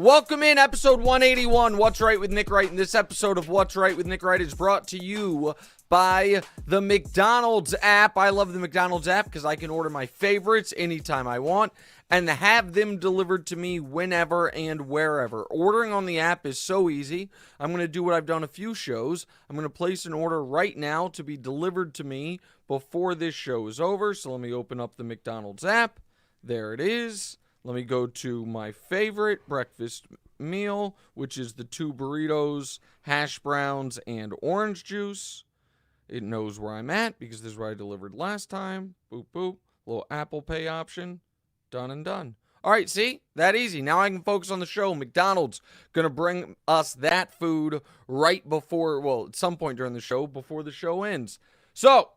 Welcome in episode 181, What's Right with Nick Wright. And this episode of What's Right with Nick Wright is brought to you by the McDonald's app. I love the McDonald's app because I can order my favorites anytime I want and have them delivered to me whenever and wherever. Ordering on the app is so easy. I'm going to do what I've done a few shows. I'm going to place an order right now to be delivered to me before this show is over. So let me open up the McDonald's app. There it is. Let me go to my favorite breakfast meal, which is the 2 burritos, hash browns, and orange juice. It knows where I'm at because this is where I delivered last time. Boop, boop. Little Apple Pay option. Done and done. All right, see? That easy. Now I can focus on the show. McDonald's going to bring us that food right before, well, at some point during the show, before the show ends. So,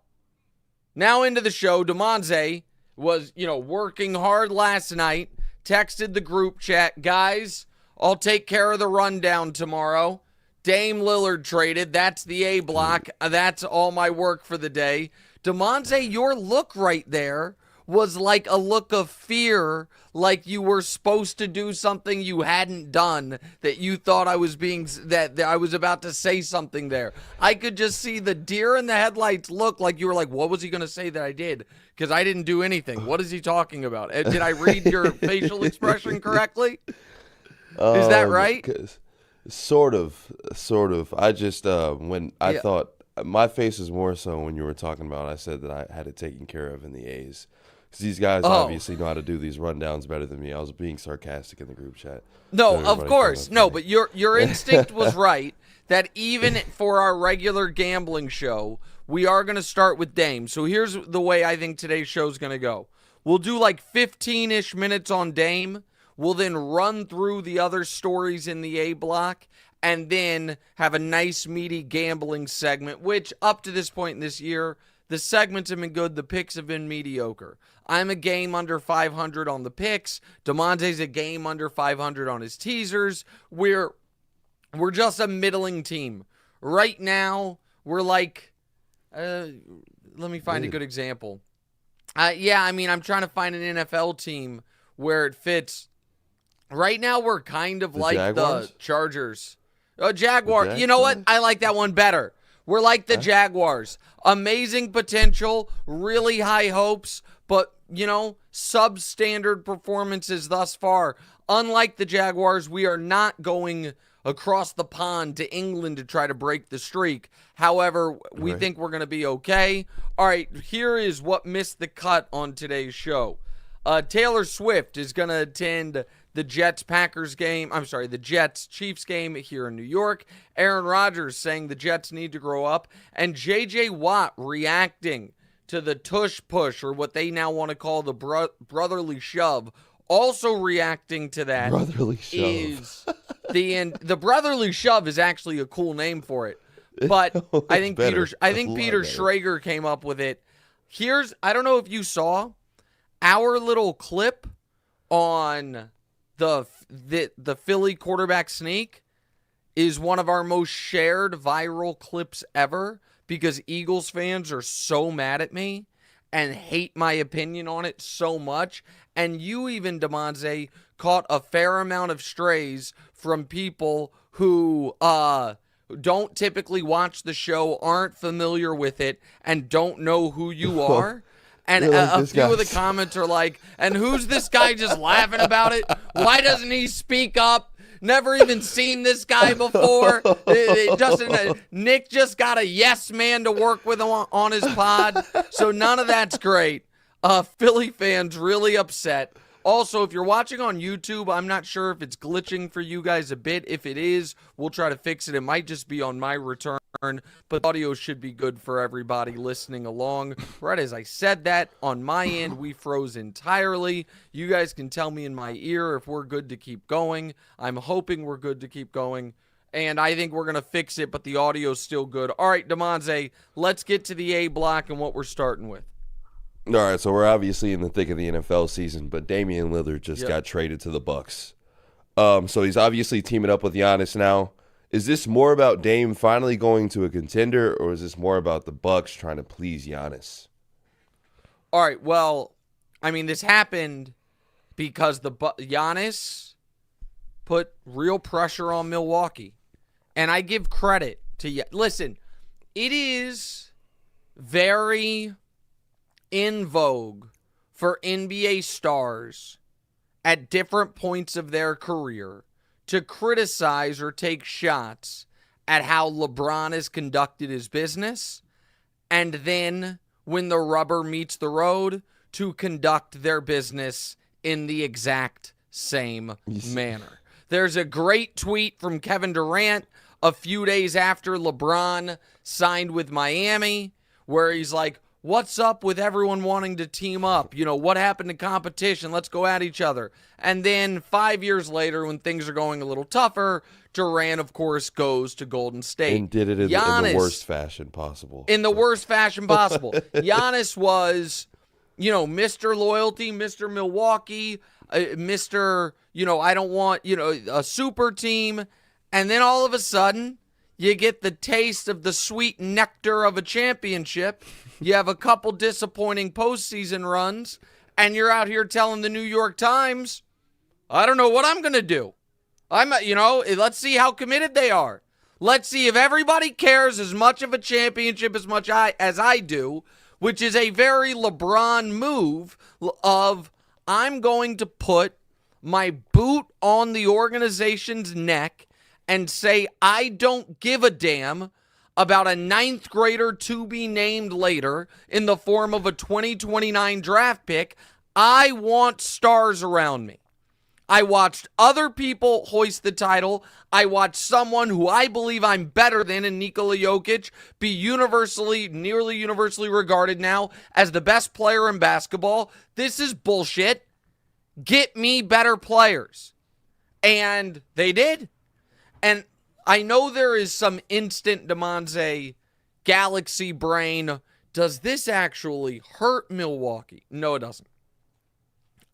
now into the show. Damonza was, working hard last night. Texted the group chat, guys, I'll take care of the rundown tomorrow. Dame Lillard traded. That's the A block. That's all my work for the day. Damonza, your look right there was like a look of fear, like you were supposed to do something you hadn't done, that you thought that I was about to say something there. I could just see the deer in the headlights look like you were like, what was he going to say that I did? Because I didn't do anything. What is he talking about? Did I read your facial expression correctly? Is that right? Sort of. I just, I thought, my face is more so when you were talking about, I said that I had it taken care of in the A's. Because these guys obviously know how to do these rundowns better than me. I was being sarcastic in the group chat. No, of course. No, but your instinct was right that even for our regular gambling show, we are going to start with Dame. So here's the way I think today's show is going to go. We'll do like 15-ish minutes on Dame. We'll then run through the other stories in the A block and then have a nice meaty gambling segment, which up to this point in this year, the segments have been good. The picks have been mediocre. I'm a game under 500 on the picks. Damonza's a game under 500 on his teasers. We're just a middling team. Right now, we're like, let me find a good example. I'm trying to find an NFL team where it fits. Right now, we're kind of like Jaguars? The Chargers. Jaguar. You know what? I like that one better. We're like the Jaguars. Amazing potential, really high hopes, but, substandard performances thus far. Unlike the Jaguars, we are not going across the pond to England to try to break the streak. However, we think we're going to be okay. All right, here is what missed the cut on today's show. Taylor Swift is going to attend the Jets-Chiefs game here in New York. Aaron Rodgers saying the Jets need to grow up. And J.J. Watt reacting to the tush push, or what they now want to call the brotherly shove. Also reacting to that brotherly shove. Is the brotherly shove is actually a cool name for it. But I think Peter Schrager came up with it. I don't know if you saw our little clip on the Philly quarterback sneak is one of our most shared viral clips ever because Eagles fans are so mad at me and hate my opinion on it so much. And you even, Damonza, caught a fair amount of strays from people who don't typically watch the show, aren't familiar with it, and don't know who you are. And a few of the comments are like, and who's this guy just laughing about it? Why doesn't he speak up? Never even seen this guy before. Nick just got a yes man to work with on his pod, so none of that's great. Philly fans really upset. Also, if you're watching on YouTube, I'm not sure if it's glitching for you guys a bit. If it is, we'll try to fix it. It might just be on my return, but audio should be good for everybody listening along. Right as I said that, on my end, we froze entirely. You guys can tell me in my ear if we're good to keep going. I'm hoping we're good to keep going, and I think we're going to fix it, but the audio's still good. All right, Damonza, let's get to the A block and what we're starting with. All right, so we're obviously in the thick of the NFL season, but Damian Lillard just got traded to the Bucks. So he's obviously teaming up with Giannis now. Is this more about Dame finally going to a contender, or is this more about the Bucks trying to please Giannis? All right, well, I mean, this happened because Giannis put real pressure on Milwaukee. And I give credit to you. Listen, it is very in vogue for NBA stars at different points of their career to criticize or take shots at how LeBron has conducted his business, and then when the rubber meets the road, to conduct their business in the exact same manner. There's a great tweet from Kevin Durant a few days after LeBron signed with Miami where he's like, what's up with everyone wanting to team up? You know, what happened to competition? Let's go at each other. And then 5 years later, when things are going a little tougher, Durant, of course, goes to Golden State. And did it in the worst fashion possible. In the worst fashion possible. Giannis was, you know, Mr. Loyalty, Mr. Milwaukee, Mr., you know, I don't want, you know, a super team. And then all of a sudden, you get the taste of the sweet nectar of a championship. You have a couple disappointing postseason runs, and you're out here telling the New York Times, I don't know what I'm going to do. Let's see how committed they are. Let's see if everybody cares as much of a championship as much as I do, which is a very LeBron move of I'm going to put my boot on the organization's neck and say I don't give a damn about a 9th grader to be named later in the form of a 2029 draft pick. I want stars around me. I watched other people hoist the title. I watched someone who I believe I'm better than in Nikola Jokic be nearly universally regarded now as the best player in basketball. This is bullshit. Get me better players. And they did. And I know there is some instant Damonza galaxy brain. Does this actually hurt Milwaukee? No, it doesn't.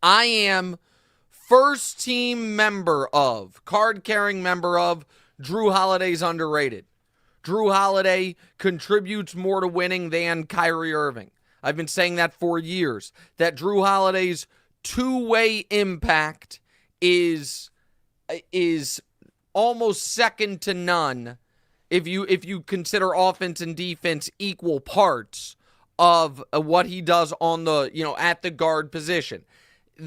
I am first team card-carrying member of Drew Holiday's underrated. Drew Holiday contributes more to winning than Kyrie Irving. I've been saying that for years. That Drew Holiday's two-way impact is almost second to none if you consider offense and defense equal parts of what he does on the, you know, at the guard position.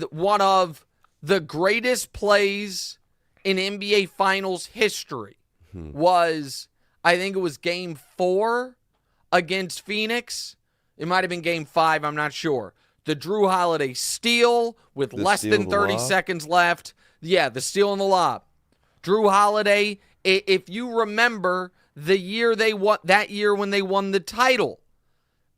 One of the greatest plays in NBA Finals history was, I think it was Game 4 against Phoenix. It might have been Game 5, I'm not sure. The Drew Holiday steal with less than 30 seconds left. Yeah, the steal and the lob. Drew Holiday, if you remember the year that year when they won the title,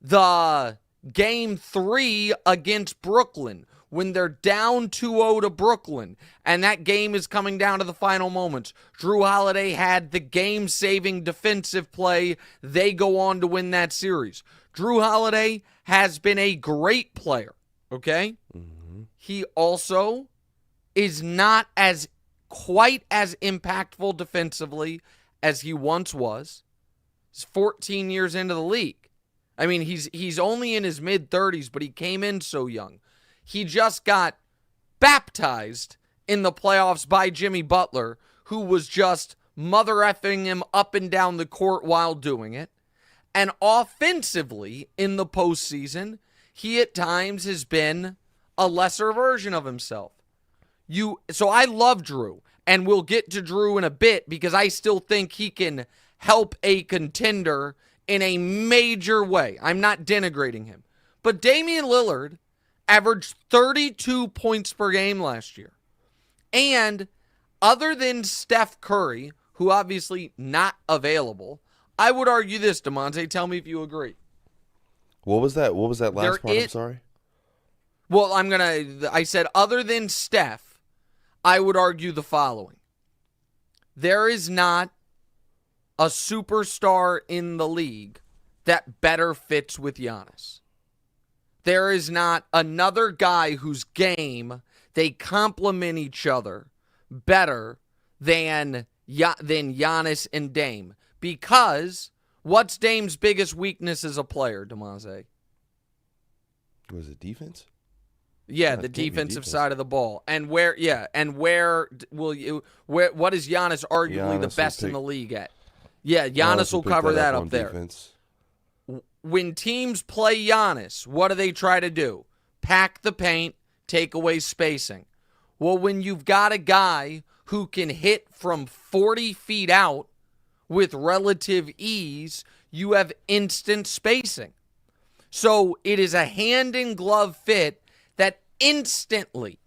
the Game 3 against Brooklyn, when they're down 2-0 to Brooklyn, and that game is coming down to the final moments. Drew Holiday had the game-saving defensive play. They go on to win that series. Drew Holiday has been a great player, okay? Mm-hmm. He also is not quite as impactful defensively as he once was. He's 14 years into the league. I mean, he's only in his mid-30s, but he came in so young. He just got baptized in the playoffs by Jimmy Butler, who was just mother effing him up and down the court while doing it. And offensively, in the postseason, he at times has been a lesser version of himself. So I love Drew, and we'll get to Drew in a bit because I still think he can help a contender in a major way. I'm not denigrating him. But Damian Lillard averaged 32 points per game last year. And other than Steph Curry, who obviously not available, I would argue this, Damonza. Tell me if you agree. What was that last part? I'm sorry. Well, I said other than Steph, I would argue the following. There is not a superstar in the league that better fits with Giannis. There is not another guy whose game they complement each other better than Giannis and Dame. Because what's Dame's biggest weakness as a player, Damonza? Was it defense? Yeah, That the can't be defensive defense. side of the ball. And where what is Giannis arguably the Giannis best will in the pick- league at? Yeah, Giannis will pick cover that on up there. defense. When teams play Giannis, what do they try to do? Pack the paint, take away spacing. Well, when you've got a guy who can hit from 40 feet out with relative ease, you have instant spacing. So it is a hand-in-glove fit that instantly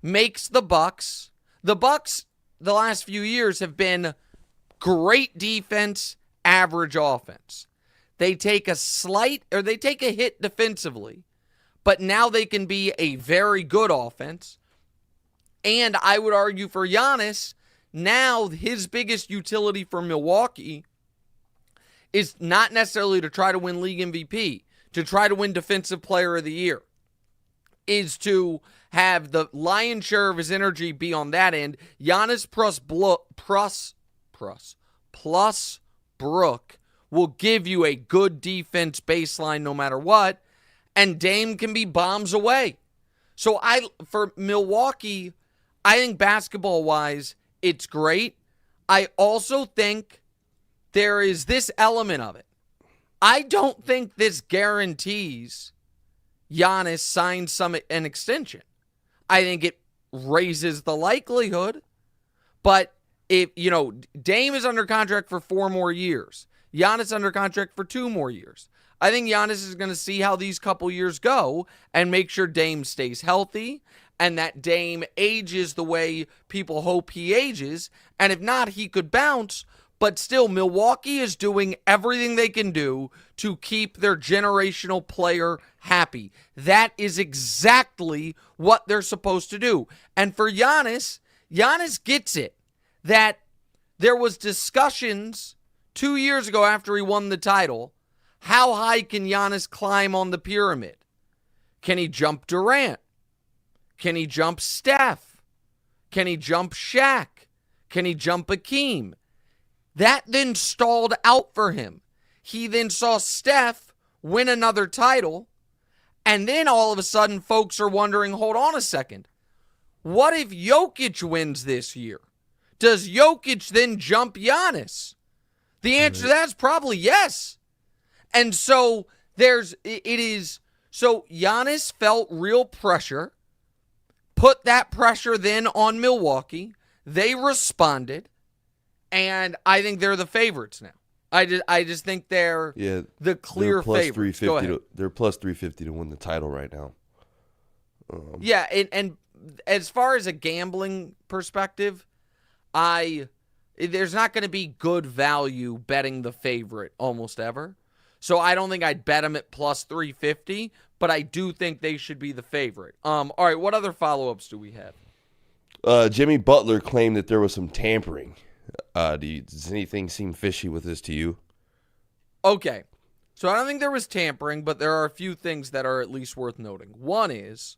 makes the Bucks. The Bucks, the last few years, have been great defense, average offense. They take a hit defensively, but now they can be a very good offense. And I would argue for Giannis, now his biggest utility for Milwaukee is not necessarily to try to win league MVP, to try to win Defensive Player of the Year, is to have the lion's share of his energy be on that end. Giannis plus Brook will give you a good defense baseline no matter what, and Dame can be bombs away. So for Milwaukee, I think basketball-wise, it's great. I also think there is this element of it. I don't think this guarantees Giannis signs an extension. I think it raises the likelihood, but if Dame is under contract for 4 more years, Giannis under contract for 2 more years. I think Giannis is going to see how these couple years go and make sure Dame stays healthy and that Dame ages the way people hope he ages. And if not, he could bounce. But still, Milwaukee is doing everything they can do to keep their generational player happy. That is exactly what they're supposed to do. And for Giannis gets it. That there was discussions 2 years ago after he won the title. How high can Giannis climb on the pyramid? Can he jump Durant? Can he jump Steph? Can he jump Shaq? Can he jump Hakeem? That then stalled out for him. He then saw Steph win another title, and then all of a sudden folks are wondering, hold on a second, what if Jokic wins this year? Does Jokic then jump Giannis? The answer to that is probably yes. And so so Giannis felt real pressure, put that pressure then on Milwaukee. They responded, and I think they're the favorites now. I just think they're the clear favorites. Go ahead. They're plus 350 to win the title right now. Yeah, and as far as a gambling perspective, there's not going to be good value betting the favorite almost ever. So I don't think I'd bet them at plus 350, but I do think they should be the favorite. All right, what other follow-ups do we have? Jimmy Butler claimed that there was some tampering. Does anything seem fishy with this to you? Okay, so I don't think there was tampering, but there are a few things that are at least worth noting. One is,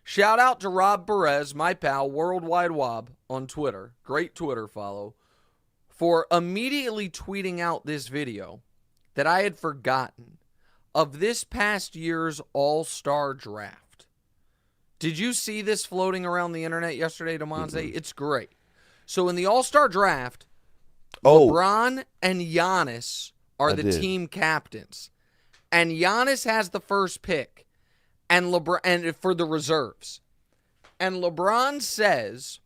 shout out to Rob Perez, my pal, Worldwide Wob, on Twitter. Great Twitter follow. For immediately tweeting out this video that I had forgotten of this past year's All-Star Draft. Did you see this floating around the internet yesterday, Damonza? Mm-hmm. It's great. So in the All-Star Draft, LeBron and Giannis are the team captains. And Giannis has the first pick and for the reserves. And LeBron says,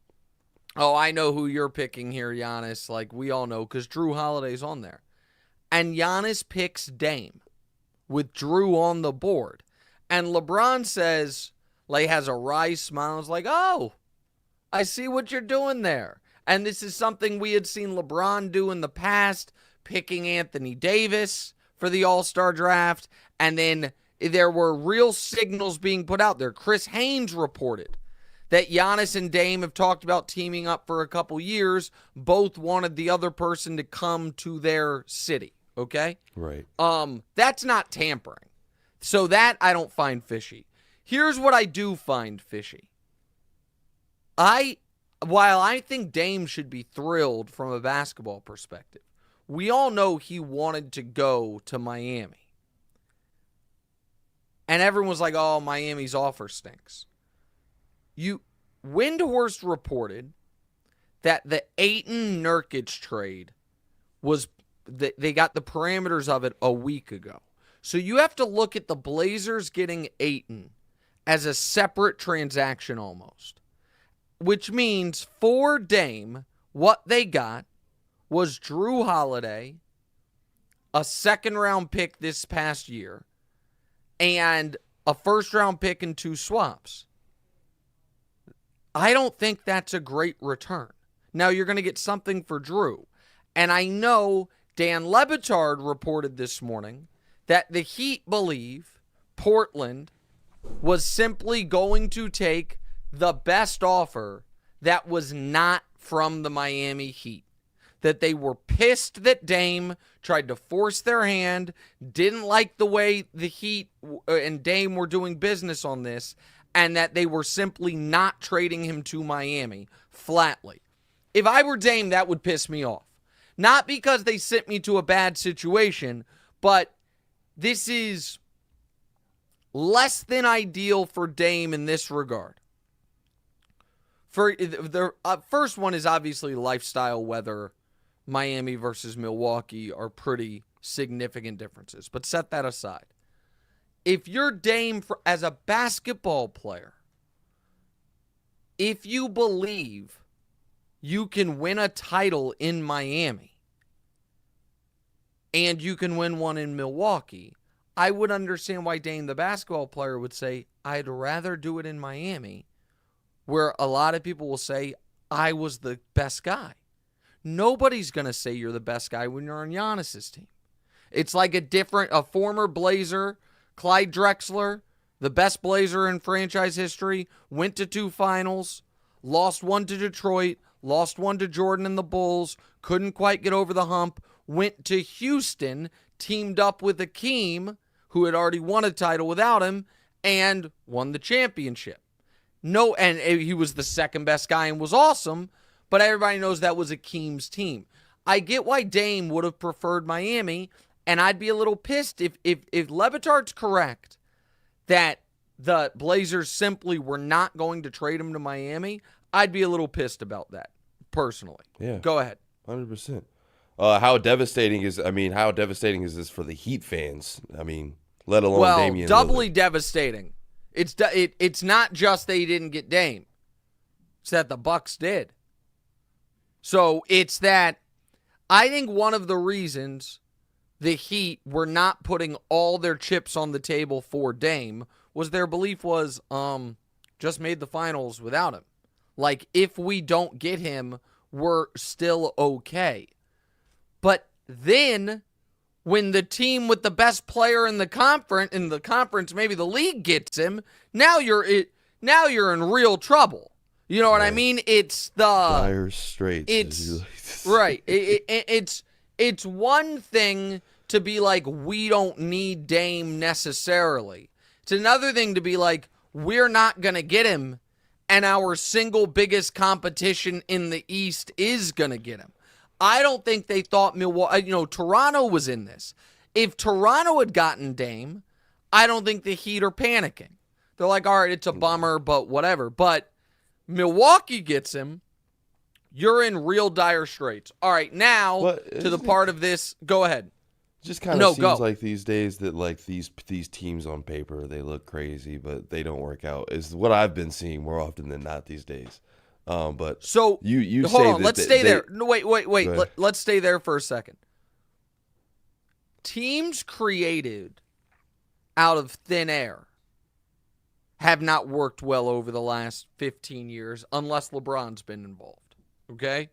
oh, I know who you're picking here, Giannis. Like, we all know because Drew Holiday's on there. And Giannis picks Dame with Drew on the board. And LeBron says, like, has a wry smile. It's like, oh, I see what you're doing there. And this is something we had seen LeBron do in the past, picking Anthony Davis for the All-Star Draft. And then there were real signals being put out there. Chris Haynes reported that Giannis and Dame have talked about teaming up for a couple years. Both wanted the other person to come to their city. Okay? Right. That's not tampering. So that I don't find fishy. Here's what I do find fishy. While I think Dame should be thrilled from a basketball perspective, we all know he wanted to go to Miami. And everyone was like, oh, Miami's offer stinks. Windhorst reported that the Ayton Nurkic trade was, they got the parameters of it a week ago. So you have to look at the Blazers getting Ayton as a separate transaction almost, which means for Dame, what they got was Drew Holiday, a second-round pick this past year, and a first-round pick and 2 swaps. I don't think that's a great return. Now, you're going to get something for Drew. And I know Dan Le Batard reported this morning that the Heat believe Portland was simply going to take the best offer that was not from the Miami Heat. That they were pissed that Dame tried to force their hand, didn't like the way the Heat and Dame were doing business on this, and that they were simply not trading him to Miami, flatly. If I were Dame, that would piss me off. Not because they sent me to a bad situation, but this is less than ideal for Dame in this regard. For the first one is obviously lifestyle, whether Miami versus Milwaukee are pretty significant differences. But set that aside. If you're Dame as a basketball player, if you believe you can win a title in Miami and you can win one in Milwaukee, I would understand why Dame, the basketball player, would say, I'd rather do it in Miami, where a lot of people will say, I was the best guy. Nobody's going to say you're the best guy when you're on Giannis's team. It's like a former Blazer, Clyde Drexler, the best Blazer in franchise history, went to 2 finals, lost 1 to Detroit, lost 1 to Jordan and the Bulls, couldn't quite get over the hump, went to Houston, teamed up with Akeem, who had already won a title without him, and won the championship. No, and he was the second best guy and was awesome, but everybody knows that was Akeem's team. I get why Dame would have preferred Miami, and I'd be a little pissed if Le Batard's correct that the Blazers simply were not going to trade him to Miami. I'd be a little pissed about that, personally. Yeah. Go ahead. 100%. How devastating is this for the Heat fans? I mean, let alone Damian Lillard. Doubly devastating. It's not just they didn't get Dame. It's that the Bucks did. So it's that I think one of the reasons the Heat were not putting all their chips on the table for Dame was their belief was just made the finals without him. Like, if we don't get him, we're still okay. But then when the team with the best player in the conference, maybe the league gets him, now you're in real trouble. You know what I mean? It's the dire straits. It's right. It's one thing to be like, we don't need Dame necessarily. It's another thing to be like, we're not going to get him, and our single biggest competition in the East is going to get him. I don't think they thought Toronto was in this. If Toronto had gotten Dame, I don't think the Heat are panicking. They're like, all right, it's a bummer, but whatever. But Milwaukee gets him, you're in real dire straits. All right, now to the part of this. Go ahead. Just kind of seems like these days that like these teams on paper, they look crazy, but they don't work out. Is what I've been seeing more often than not these days. But so you hold say on. Let's stay there. No, wait. Let's stay there for a second. Teams created out of thin air have not worked well over the last 15 years, unless LeBron's been involved. Okay.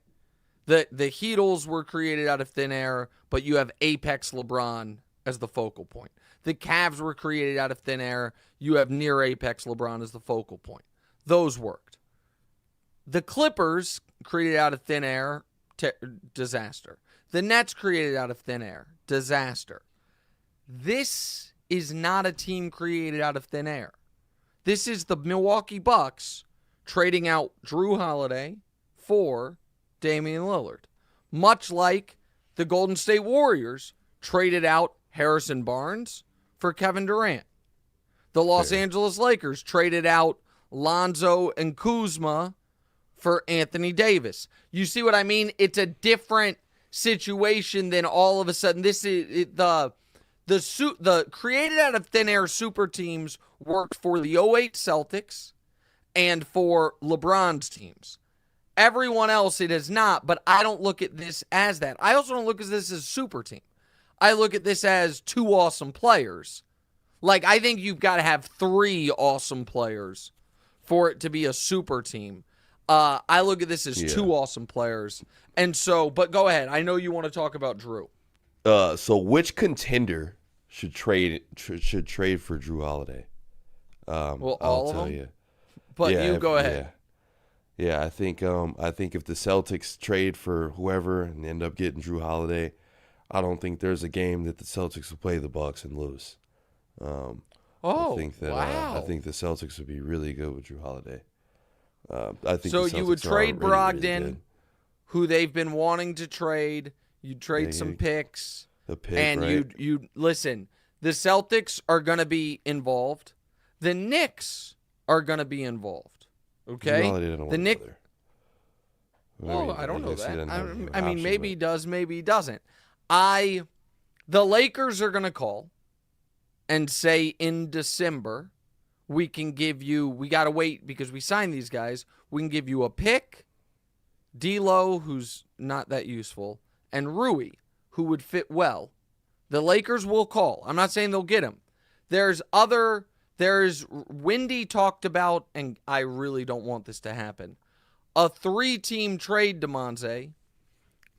The Heatles were created out of thin air, but you have Apex LeBron as the focal point. The Cavs were created out of thin air. You have near Apex LeBron as the focal point. Those worked. The Clippers created out of thin air, disaster. The Nets created out of thin air, disaster. This is not a team created out of thin air. This is the Milwaukee Bucks trading out Drew Holiday for Damian Lillard. Much like the Golden State Warriors traded out Harrison Barnes for Kevin Durant. The Los Angeles Lakers traded out Lonzo and Kuzma for Anthony Davis. You see what I mean? It's a different situation than all of a sudden this is the created out of thin air super teams worked for the '08 Celtics and for LeBron's teams. Everyone else it has not, but I don't look at this as that. I also don't look at this as a super team. I look at this as two awesome players. Like, I think you've got to have three awesome players for it to be a super team. I look at this as two awesome players. And so, but go ahead. I know you want to talk about Drew. So which contender should trade for Drew Holiday? Well, I'll all of tell them. you. But you go ahead. Yeah, I think if the Celtics trade for whoever and end up getting Drew Holiday, I don't think there's a game that the Celtics will play the Bucks and lose. I think that I think the Celtics would be really good with Drew Holiday. I think so. The You would Celtics trade are really, Brogdon, really who they've been wanting to trade. You'd trade some picks. The pick, and right? you listen. The Celtics are going to be involved. The Knicks are going to be involved. Okay, the Knicks. Well, I don't know that. I mean, maybe he does, maybe he doesn't. The Lakers are going to call and say in December, we can give you, we got to wait because we signed these guys. We can give you a pick, D'Lo, who's not that useful, and Rui, who would fit well. The Lakers will call. I'm not saying they'll get him. There's Wendy talked about, and I really don't want this to happen, a 3-team trade, Damonza,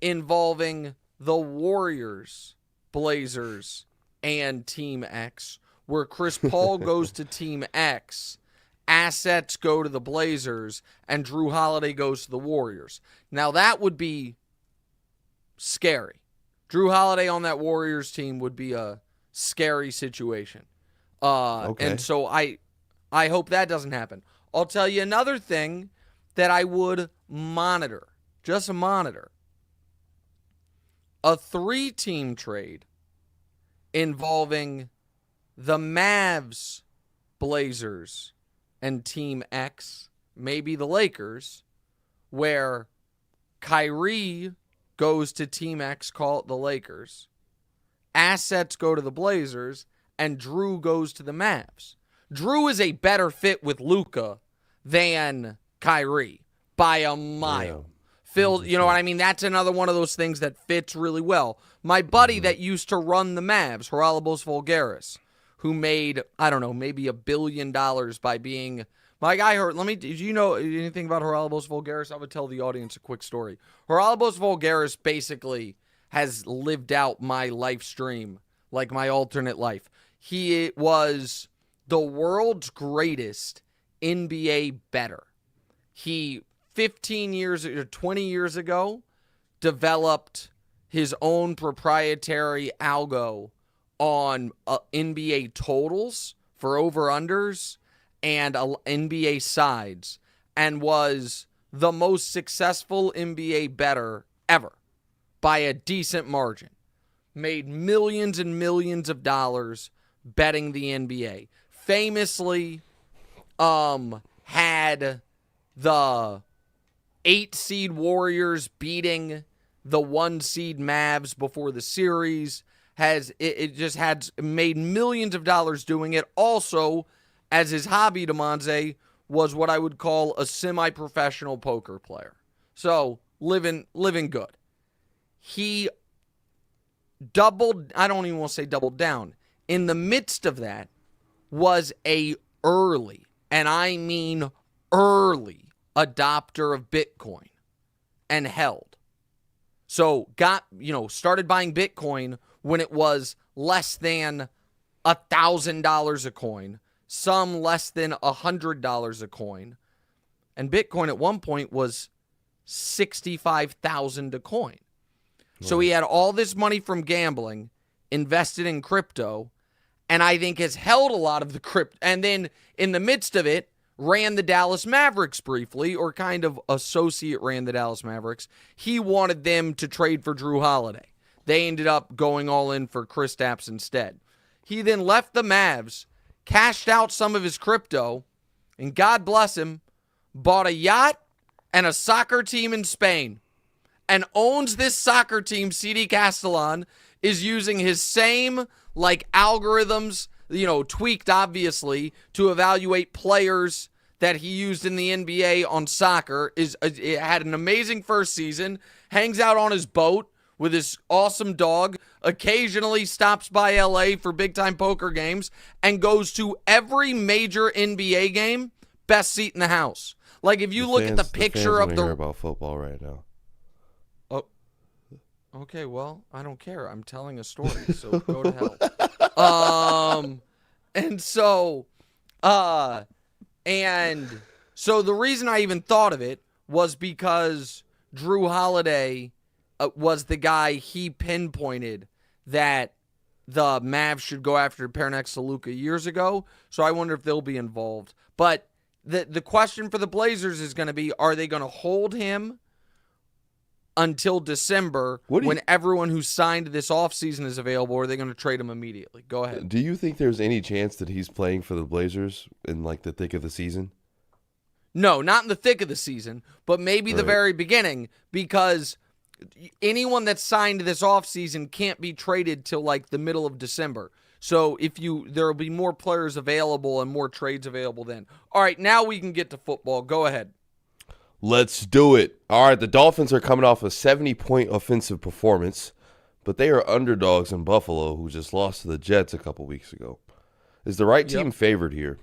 involving the Warriors, Blazers, and Team X, where Chris Paul goes to Team X, assets go to the Blazers, and Drew Holiday goes to the Warriors. Now, that would be scary. Drew Holiday on that Warriors team would be a scary situation. And so I hope that doesn't happen. I'll tell you another thing that I would monitor, just monitor. A 3-team trade involving the Mavs, Blazers, and Team X, maybe the Lakers, where Kyrie goes to Team X, call it the Lakers, assets go to the Blazers, and Drew goes to the Mavs. Drew is a better fit with Luka than Kyrie by a mile. Yeah. Phil, you know what I mean? That's another one of those things that fits really well. My buddy that used to run the Mavs, Haralabos Vulgaris, who made, I don't know, maybe $1 billion by being, my guy heard, did you know anything about Haralabos Vulgaris? I would tell the audience a quick story. Haralabos Vulgaris basically has lived out my life stream, like my alternate life. He was the world's greatest NBA bettor. He 15 years or 20 years ago developed his own proprietary algo on NBA totals for over-unders and NBA sides and was the most successful NBA bettor ever by a decent margin. Made millions and millions of dollars betting the NBA. Famously had the 8-seed Warriors beating the 1-seed Mavs before the series. It just had made millions of dollars doing it. Also, as his hobby, Damonza, was what I would call a semi-professional poker player. So, living good. He doubled, I don't even want to say doubled down. In the midst of that was a early, and I mean early, adopter of Bitcoin and held. So started buying Bitcoin when it was less than $1,000 a coin, some less than $100 a coin. And Bitcoin at one point was $65,000 a coin. So he had all this money from gambling, invested in crypto, and I think has held a lot of the crypto. And then in the midst of it, ran the Dallas Mavericks briefly, or kind of associate ran the Dallas Mavericks. He wanted them to trade for Drew Holiday. They ended up going all in for Kristaps instead. He then left the Mavs, cashed out some of his crypto, and God bless him, bought a yacht and a soccer team in Spain and owns this soccer team. CD Castellan is using his same algorithms, tweaked obviously to evaluate players that he used in the NBA on soccer. It had an amazing first season, hangs out on his boat with his awesome dog, occasionally stops by LA for big-time poker games, and goes to every major NBA game, best seat in the house. If you look at the picture of the... hear about football right now. Oh, okay, well, I don't care. I'm telling a story, so go to hell. And so the reason I even thought of it was because Drew Holiday was the guy he pinpointed that the Mavs should go after Pernex Luka years ago. So I wonder if they'll be involved. But the question for the Blazers is going to be, are they going to hold him until December when everyone who signed this offseason is available, or are they going to trade him immediately? Go ahead. Do you think there's any chance that he's playing for the Blazers in the thick of the season? No, not in the thick of the season, but maybe the very beginning, because anyone that's signed this offseason can't be traded till the middle of December. So there will be more players available and more trades available then. All right, now we can get to football. Go ahead. Let's do it. All right, the Dolphins are coming off a 70-point offensive performance, but they are underdogs in Buffalo, who just lost to the Jets a couple weeks ago. Is the right team favored here?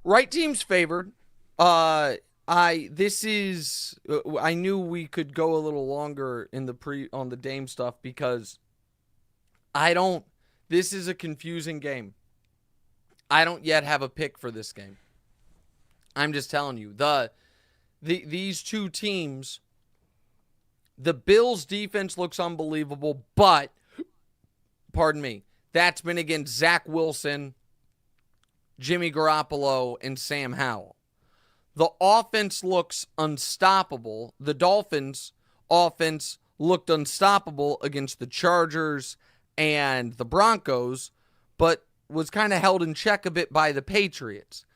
Right team's favored. I knew we could go a little longer on the Dame stuff because this is a confusing game. I don't yet have a pick for this game. I'm just telling you, these two teams, the Bills' defense looks unbelievable, but, pardon me, that's been against Zach Wilson, Jimmy Garoppolo, and Sam Howell. The offense looks unstoppable. The Dolphins' offense looked unstoppable against the Chargers and the Broncos, but was kind of held in check a bit by the Patriots.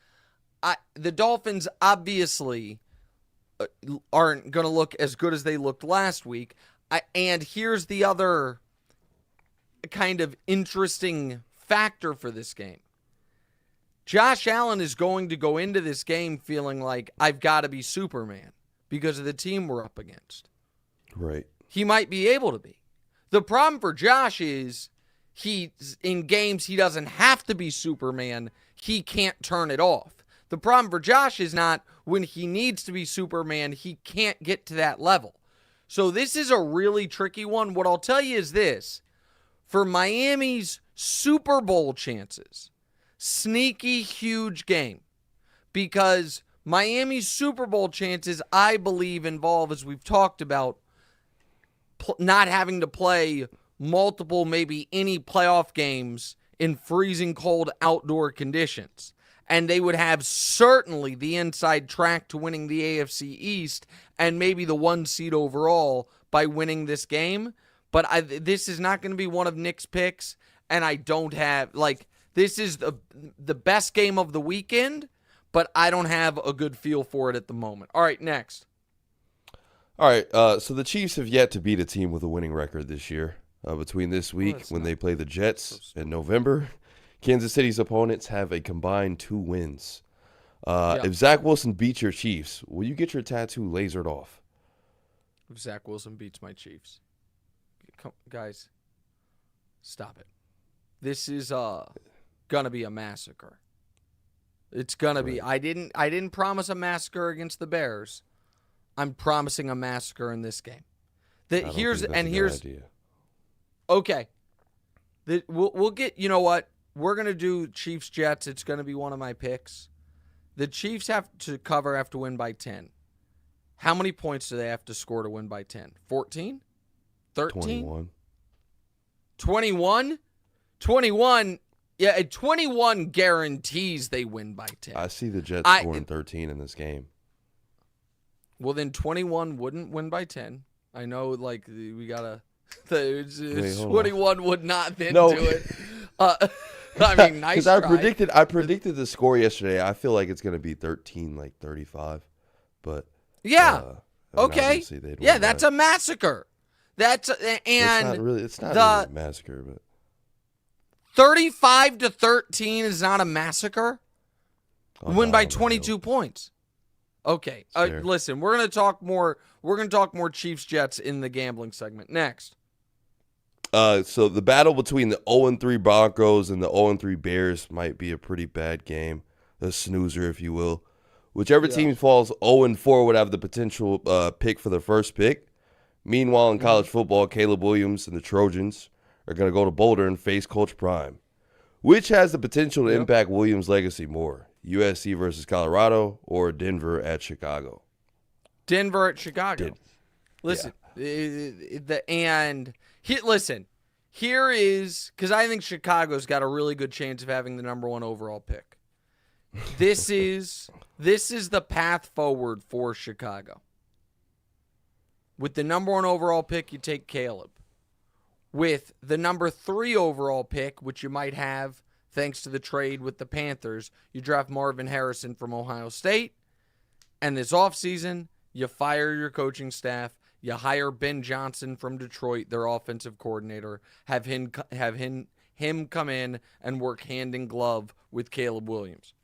The Dolphins obviously aren't going to look as good as they looked last week. And here's the other kind of interesting factor for this game. Josh Allen is going to go into this game feeling like, I've got to be Superman because of the team we're up against. Right. He might be able to be. The problem for Josh is in games he doesn't have to be Superman. He can't turn it off. The problem for Josh is not when he needs to be Superman, he can't get to that level. So this is a really tricky one. What I'll tell you is this. For Miami's Super Bowl chances, sneaky huge game, because Miami's Super Bowl chances, I believe, involve, as we've talked about, not having to play multiple, maybe any playoff games in freezing cold outdoor conditions. And they would have certainly the inside track to winning the AFC East and maybe the 1 seed overall by winning this game. But this is not going to be one of Nick's picks, and I don't have, this is the best game of the weekend, but I don't have a good feel for it at the moment. All right, next. All right, so the Chiefs have yet to beat a team with a winning record this year. Between this week, when they play the Jets in November, Kansas City's opponents have a combined 2 wins. If Zach Wilson beats your Chiefs, will you get your tattoo lasered off? If Zach Wilson beats my Chiefs. Guys, stop it. This is gonna be a massacre. It's gonna be. I didn't promise a massacre against the Bears. I'm promising a massacre in this game. Here's idea. Okay. We'll get. You know what? We're gonna do Chiefs Jets. It's gonna be one of my picks. The Chiefs have to have to win by 10. How many points do they have to score to win by 10? 14? 13? 21. 21? 21. Yeah, 21 guarantees they win by 10. I see the Jets scoring 13 in this game. Well, then 21 wouldn't win by 10. I know, we got to... 21 would not then do it. I mean, nice try. I predicted the score yesterday. I feel like it's going to be 13-35, but yeah, I mean, okay, yeah, that's a massacre. It's not really a massacre, but 35-13 is not a massacre. Win by 22 points. Okay, listen, we're gonna talk more. We're gonna talk more Chiefs Jets in the gambling segment next. So the battle between the 0-3 Broncos and the 0-3 Bears might be a pretty bad game, a snoozer, if you will. Whichever team falls 0-4 would have the potential pick for the first pick. Meanwhile, in college football, Caleb Williams and the Trojans are going to go to Boulder and face Coach Prime. Which has the potential to impact Williams' legacy more? USC versus Colorado or Denver at Chicago? Denver at Chicago. Listen, listen, here is, because I think Chicago's got a really good chance of having the number 1 overall pick. This is the path forward for Chicago. With the number 1 overall pick, you take Caleb. With the number 3 overall pick, which you might have thanks to the trade with the Panthers, you draft Marvin Harrison from Ohio State. And this offseason, you fire your coaching staff. You hire Ben Johnson from Detroit, their offensive coordinator. Have him come in and work hand in glove with Caleb Williams.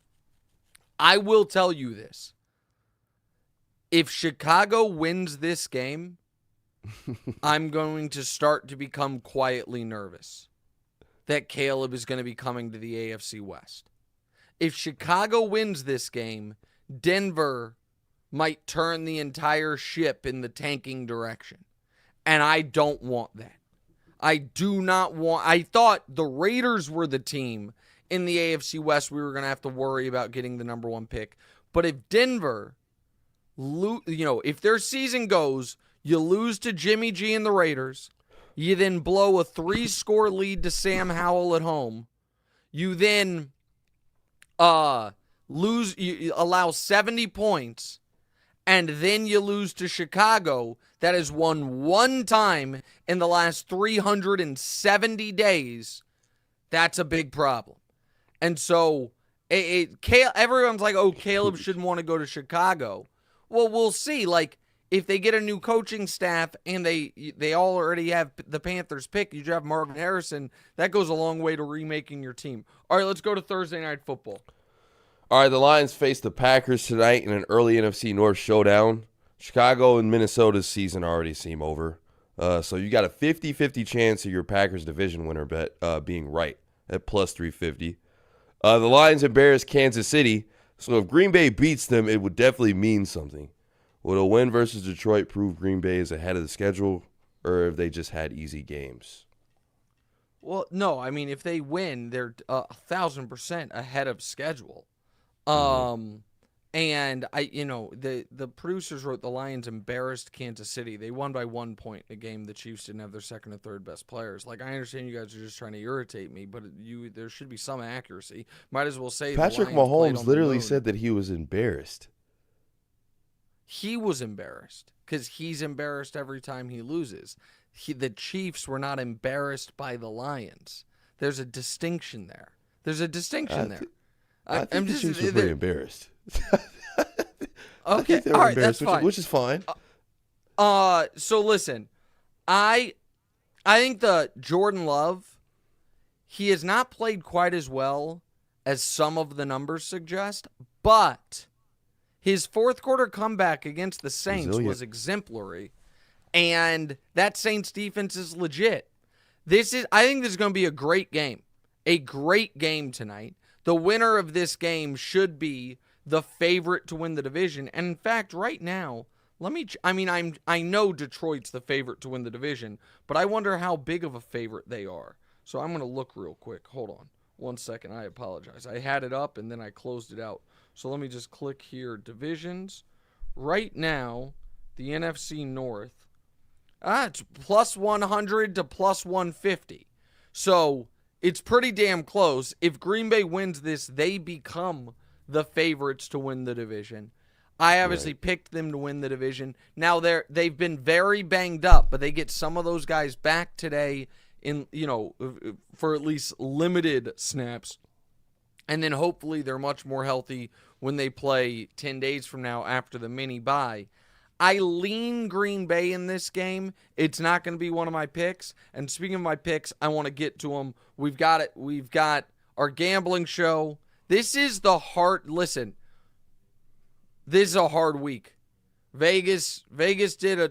I will tell you this. If Chicago wins this game, I'm going to start to become quietly nervous that Caleb is going to be coming to the AFC West. If Chicago wins this game, Denver might turn the entire ship in the tanking direction. And I don't want that. I do not want... I thought the Raiders were the team in the AFC West we were going to have to worry about getting the number 1 pick. But if Denver, if their season goes, you lose to Jimmy G and the Raiders, you then blow a 3-score lead to Sam Howell at home, you then you allow 70 points, and then you lose to Chicago, that has won 1 time in the last 370 days, that's a big problem. And so everyone's like, oh, Caleb shouldn't want to go to Chicago. Well, we'll see. Like, if they get a new coaching staff and they already have the Panthers pick, you draft Marvin Harrison, that goes a long way to remaking your team. All right, let's go to Thursday Night Football. All right, the Lions face the Packers tonight in an early NFC North showdown. Chicago and Minnesota's season already seem over. So you got a 50-50 chance of your Packers division winner bet being right at plus 350. The Lions embarrassed Kansas City, so if Green Bay beats them, it would definitely mean something. Would a win versus Detroit prove Green Bay is ahead of the schedule, or if they just had easy games? Well, no. I mean, if they win, they're 1,000% ahead of schedule. And the producers wrote the Lions embarrassed Kansas City. They won by 1 point in a game the Chiefs didn't have their second and third best players. Like, I understand you guys are just trying to irritate me, but there should be some accuracy. Might as well say Patrick Mahomes literally said that he was embarrassed. He was embarrassed because he's embarrassed every time he loses. The Chiefs were not embarrassed by the Lions. There's a distinction there. I think the Chiefs were pretty embarrassed. Okay, all right, that's fine. Which is fine. So listen, I think the Jordan Love, he has not played quite as well as some of the numbers suggest, but his fourth quarter comeback against the Saints was exemplary, and that Saints defense is legit. I think this is going to be a great game tonight. The winner of this game should be the favorite to win the division. And in fact, right now, I know Detroit's the favorite to win the division, but I wonder how big of a favorite they are. So I'm going to look real quick. Hold on 1 second. I apologize. I had it up and then I closed it out. So let me just click here. Divisions. Right now, the NFC North, it's plus 100 to plus 150. So it's pretty damn close. If Green Bay wins this, they become the favorites to win the division. I obviously picked them to win the division. Now they've been very banged up, but they get some of those guys back today for at least limited snaps. And then hopefully they're much more healthy when they play 10 days from now after the mini bye. I lean Green Bay in this game. It's not going to be one of my picks. And speaking of my picks, I want to get to them. We've got it. We've got our gambling show. This is the hard. Listen, this is a hard week. Vegas did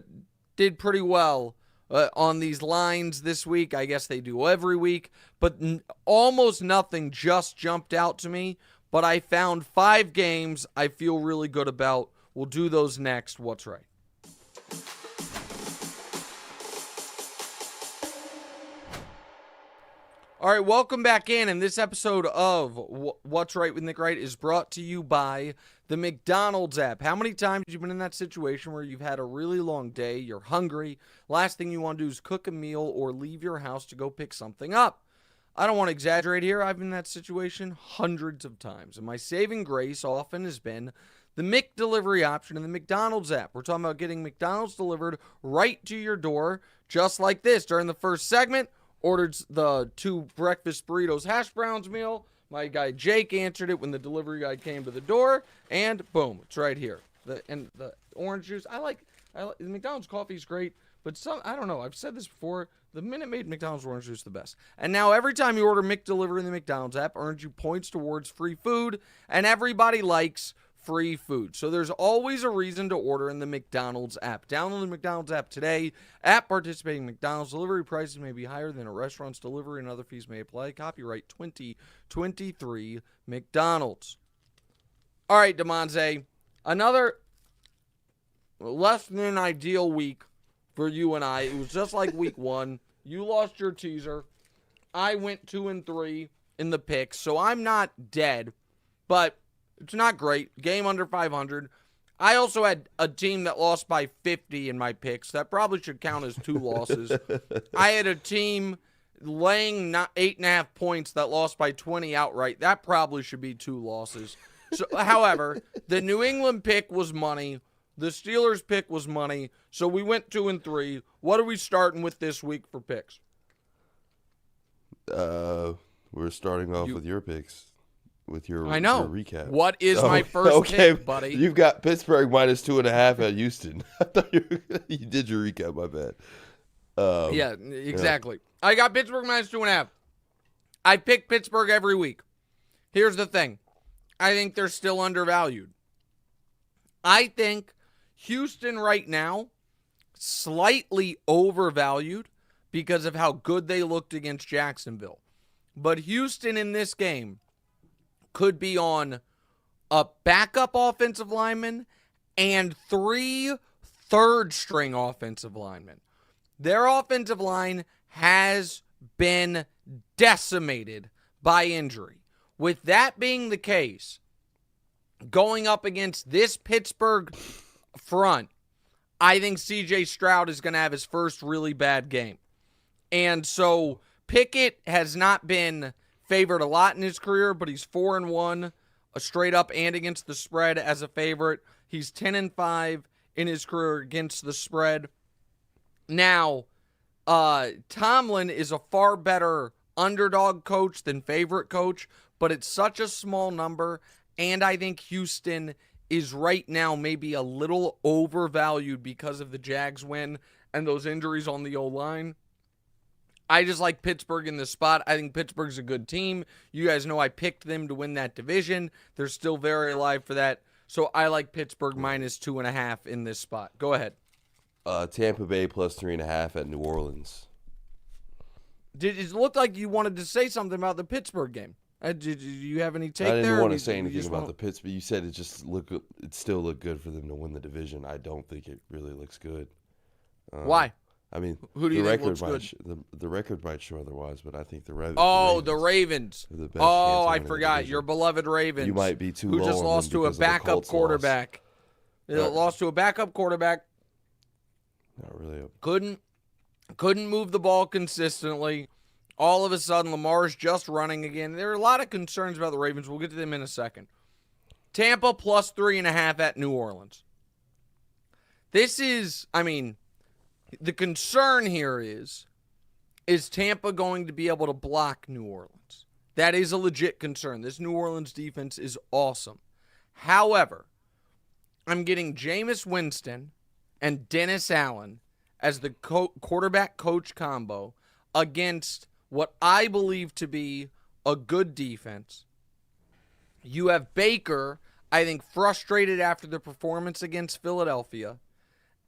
pretty well on these lines this week. I guess they do every week, but almost nothing just jumped out to me. But I found 5 games I feel really good about. We'll do those next. What's right? All right, welcome back in. And this episode of What's Right with Nick Wright is brought to you by the McDonald's app. How many times have you been in that situation where you've had a really long day, you're hungry, last thing you want to do is cook a meal or leave your house to go pick something up? I don't want to exaggerate here. I've been in that situation hundreds of times. And my saving grace often has been the McDelivery option in the McDonald's app. We're talking about getting McDonald's delivered right to your door, just like this. During the first segment, ordered the 2 breakfast burritos hash browns meal. My guy Jake answered it when the delivery guy came to the door, and boom, it's right here. The orange juice. I like the McDonald's coffee is great, but I don't know. I've said this before. The Minute Maid McDonald's orange juice is the best. And now every time you order McDelivery in the McDonald's app, earns you points towards free food, and everybody likes free food. So there's always a reason to order in the McDonald's app. Download the McDonald's app today. At participating McDonald's, delivery prices may be higher than a restaurant's delivery and other fees may apply. Copyright 2023 McDonald's. All right, Damonza, another less than ideal week for you and I. It was just like week 1. You lost your teaser. I went 2-3 in the picks, so I'm not dead, but it's not great. Game under 500. I also had a team that lost by 50 in my picks. That probably should count as 2 losses. I had a team laying 8.5 points that lost by 20 outright. That probably should be 2 losses. So, however, the New England pick was money. The Steelers pick was money. So we went 2-3. What are we starting with this week for picks? We're starting off with your picks. With your recap. What is my first pick, buddy? You've got Pittsburgh minus 2.5 at Houston. I thought you did your recap, my bad. Yeah, exactly. Yeah. I got Pittsburgh minus 2.5. I pick Pittsburgh every week. Here's the thing. I think they're still undervalued. I think Houston right now, slightly overvalued because of how good they looked against Jacksonville. But Houston in this game could be on a backup offensive lineman and 3 third-string offensive linemen. Their offensive line has been decimated by injury. With that being the case, going up against this Pittsburgh front, I think C.J. Stroud is going to have his first really bad game. And so Pickett has not been favored a lot in his career, but he's 4-1, a straight up and against the spread as a favorite. He's 10-5 in his career against the spread. Now, Tomlin is a far better underdog coach than favorite coach, but it's such a small number, and I think Houston is right now maybe a little overvalued because of the Jags win and those injuries on the O-line. I just like Pittsburgh in this spot. I think Pittsburgh's a good team. You guys know I picked them to win that division. They're still very alive for that. So I like Pittsburgh minus 2.5 in this spot. Go ahead. Tampa Bay plus 3.5 at New Orleans. It looked like you wanted to say something about the Pittsburgh game. Did you have any take there? I didn't want to say anything about the Pittsburgh. You said it still looked good for them to win the division. I don't think it really looks good. Why? I mean, who do you think looks good? The record might show otherwise, but I think the Ravens. Oh, the Ravens. I forgot. Your beloved Ravens. You might be too low. Who just lost to a backup quarterback. Lost to a backup quarterback. Not really. Couldn't move the ball consistently. All of a sudden, Lamar's just running again. There are a lot of concerns about the Ravens. We'll get to them in a second. Tampa plus 3.5 at New Orleans. This is, the concern here is is Tampa going to be able to block New Orleans? That is a legit concern. This New Orleans defense is awesome. However, I'm getting Jameis Winston and Dennis Allen as the quarterback-coach combo against what I believe to be a good defense. You have Baker, I think, frustrated after the performance against Philadelphia,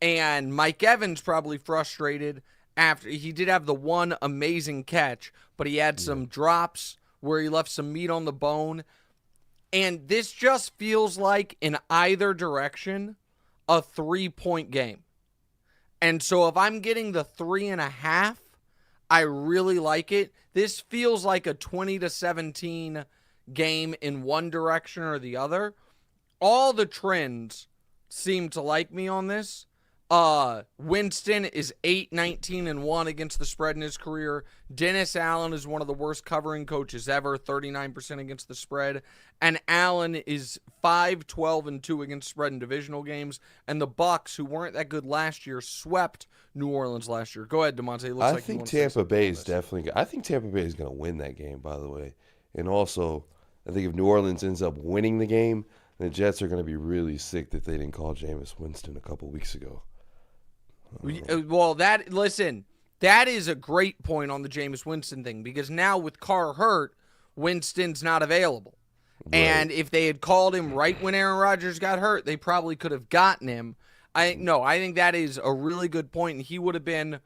and Mike Evans probably frustrated after he did have the one amazing catch, but he had some drops where he left some meat on the bone. And this just feels like, in either direction, a 3-point game. And so if I'm getting the 3.5, I really like it. This feels like a 20-17 game in one direction or the other. All the trends seem to like me on this. Winston is 8-19-1 against the spread in his career. Dennis Allen is one of the worst covering coaches ever, 39% against the spread. And Allen is 5-12-2 against spread in divisional games. And the Bucs, who weren't that good last year, swept New Orleans last year. Go ahead, Damonza. I think Tampa Bay is definitely. I think Tampa Bay is going to win that game, by the way. And also, I think if New Orleans ends up winning the game, the Jets are going to be really sick that they didn't call Jameis Winston a couple weeks ago. Well, that is a great point on the Jameis Winston thing, because now with Carr hurt, Winston's not available. Right. And if they had called him right when Aaron Rodgers got hurt, they probably could have gotten him. I think that is a really good point, and he would have been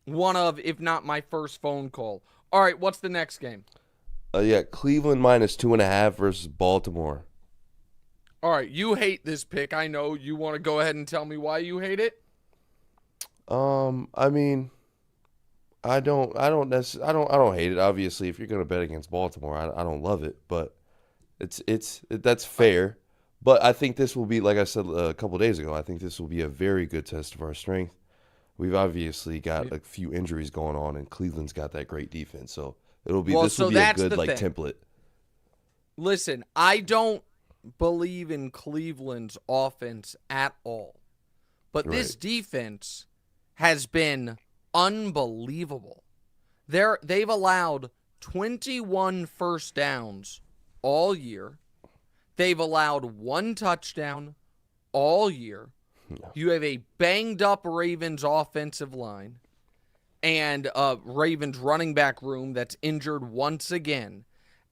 one of, if not my first phone call. All right, what's the next game? Cleveland -2.5 versus Baltimore. All right, you hate this pick. I know. You want to go ahead and tell me why you hate it? I mean, I don't hate it. Obviously, if you're going to bet against Baltimore, I don't love it, but that's fair. But I think this will be, like I said a couple days ago, I think this will be a very good test of our strength. We've obviously got a few injuries going on, and Cleveland's got that great defense, so this will be a good template. Listen, I don't believe in Cleveland's offense at all, but this defense has been unbelievable. They've allowed 21 first downs all year. They've allowed 1 touchdown all year. No. You have a banged-up Ravens offensive line and a Ravens running back room that's injured once again.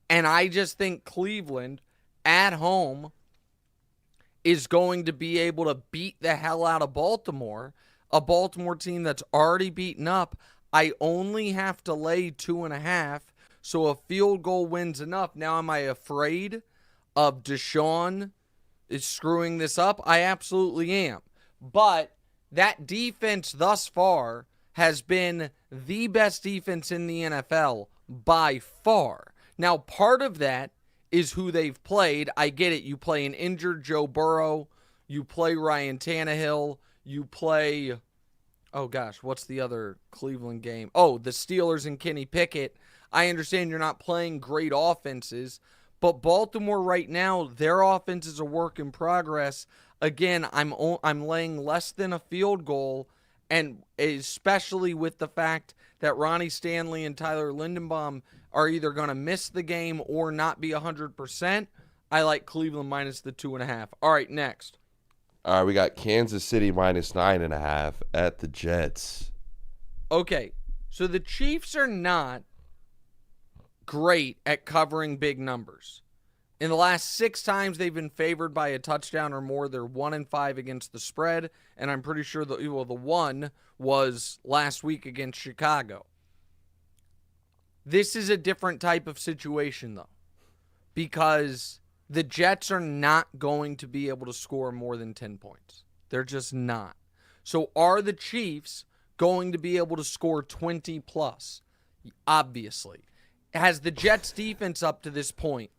And I just think Cleveland, at home, is going to be able to beat the hell out of Baltimore, a Baltimore team that's already beaten up. I only have to lay 2.5, so a field goal wins enough. Now, am I afraid of Deshaun is screwing this up? I absolutely am. But that defense thus far has been the best defense in the NFL by far. Now, part of that is who they've played. I get it. You play an injured Joe Burrow. You play Ryan Tannehill. You play, what's the other Cleveland game? Oh, the Steelers and Kenny Pickett. I understand you're not playing great offenses, but Baltimore right now, their offense is a work in progress. Again, I'm laying less than a field goal, and especially with the fact that Ronnie Stanley and Tyler Lindenbaum are either going to miss the game or not be 100%, I like Cleveland minus the 2.5. All right, next. All right, we got Kansas City -9.5 at the Jets. Okay, so the Chiefs are not great at covering big numbers. In the last 6 times they've been favored by a touchdown or more, they're 1-5 against the spread, and I'm pretty sure the one was last week against Chicago. This is a different type of situation, though, because the Jets are not going to be able to score more than 10 points. They're just not. So are the Chiefs going to be able to score 20 plus? Obviously. Has the Jets defense up to this point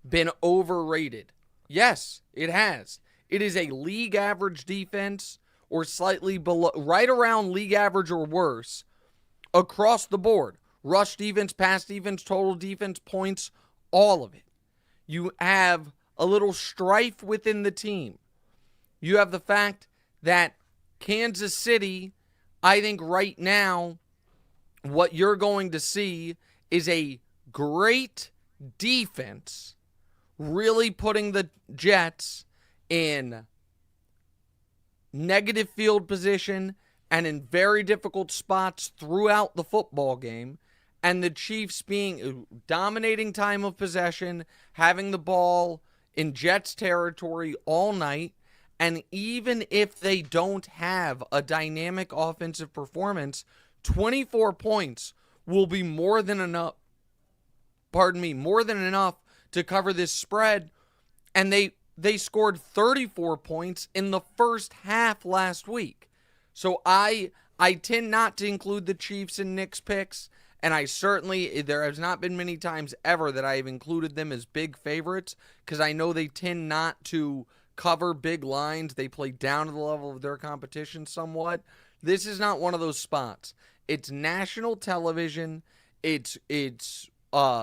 been overrated? Yes, it has. It is a league average defense or slightly below, right around league average or worse across the board. Rush defense, pass defense, total defense, points, all of it. You have a little strife within the team. You have the fact that Kansas City, I think right now, what you're going to see is a great defense really putting the Jets in negative field position and in very difficult spots throughout the football game, and the Chiefs being dominating time of possession, having the ball in Jets territory all night. And even if they don't have a dynamic offensive performance, 24 points will be more than enough. More than enough to cover this spread. And they scored 34 points in the first half last week. So I tend not to include the Chiefs in Nick's picks, and there has not been many times ever that I have included them as big favorites, because I know they tend not to cover big lines. They play down to the level of their competition somewhat. This is not one of those spots. It's national television. It's